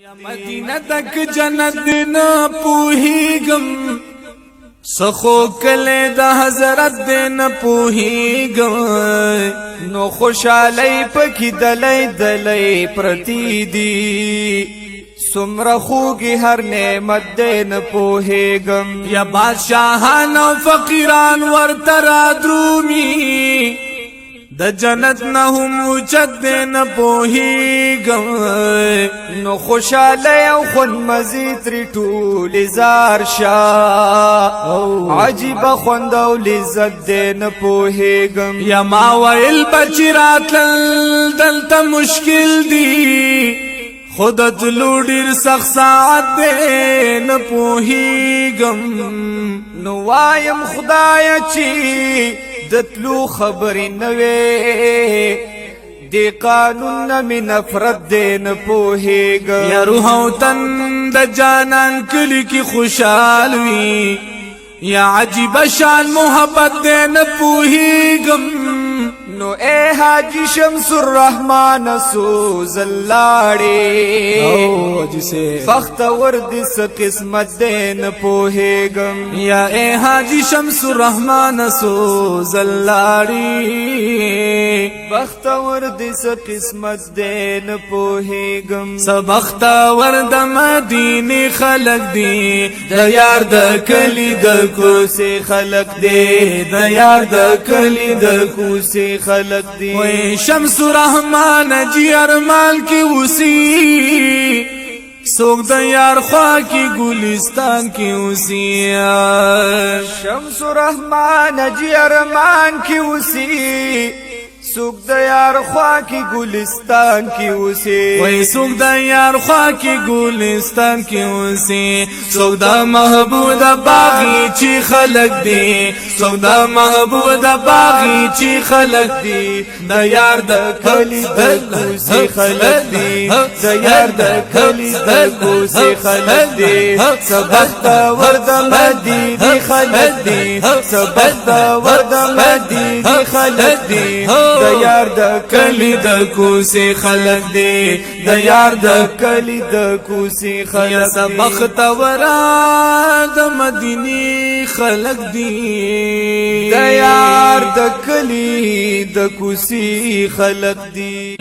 مدینہ تک جنت دینا پوہیگم سخو کلے دا حضرت دینا پوہیگم نو خوشالی پکی دلی دلی پرتی دی سمر خوگی ہر نعمت دینا پوہیگم یا بادشاہان و فقیران ورطرا درومی د جنت نه هم اوچت دی نه پوهیږم نو خوشاله او خوندمزې ترې ټولې زار شه عجیبه خوند او لذت دی نه پوهیږم یا ما ویل بچې راتلل دلته مشکل دی خود تلو ډېر سخت ساعت دی نه پوهیږم نو وایم خدایه چې دتلو خبری نوے دی قانون نمی نفرت دے نپوہیگا یا روح و تن دا جانان کلی کی خوشحال وی یا عجیب شان محبت دے نپوہیگم نو اے حاجی شمس الرحمن سوز اللاڑے فخت ورد س قسمت دے نپوہیگم یا اے حاجی شمس الرحمن سوز اللاڑے فخت ورد س قسمت دے نپوہیگم سبخت ورد مدینی خلق دی دا یار دا کلی دا کوسی خلق دی دا یار دا کلی دا کوسی خلق دی وی شمس رحمان جی ارمان کی وسی سوک دا یار خواہ کی گلستان کی وسی شمس رحمان جی ارمان کی وسی سوک دا یار خواہ کی گلستان کی وسی وی سوک دا یار خواہ کی گلستان کی وسی سوک دا محبوب دا باغی چی خلق دی سوک دا محبوب دا باغی چی خلق دی دا یار دا کلی دا کوسی خلق دی دا یار دا کلی دا کوسی خلق دی سبخ دا ورد مدینی خلق دی سبخ دا ورد مدینی خلق دی دا یار دا کلی دا کوسی خلق دی دا یار دا کلی دا کوسی خلق دی سبخ تورا دا مدینی خلق دی دا یار دا کلی دا کوسی خلق دی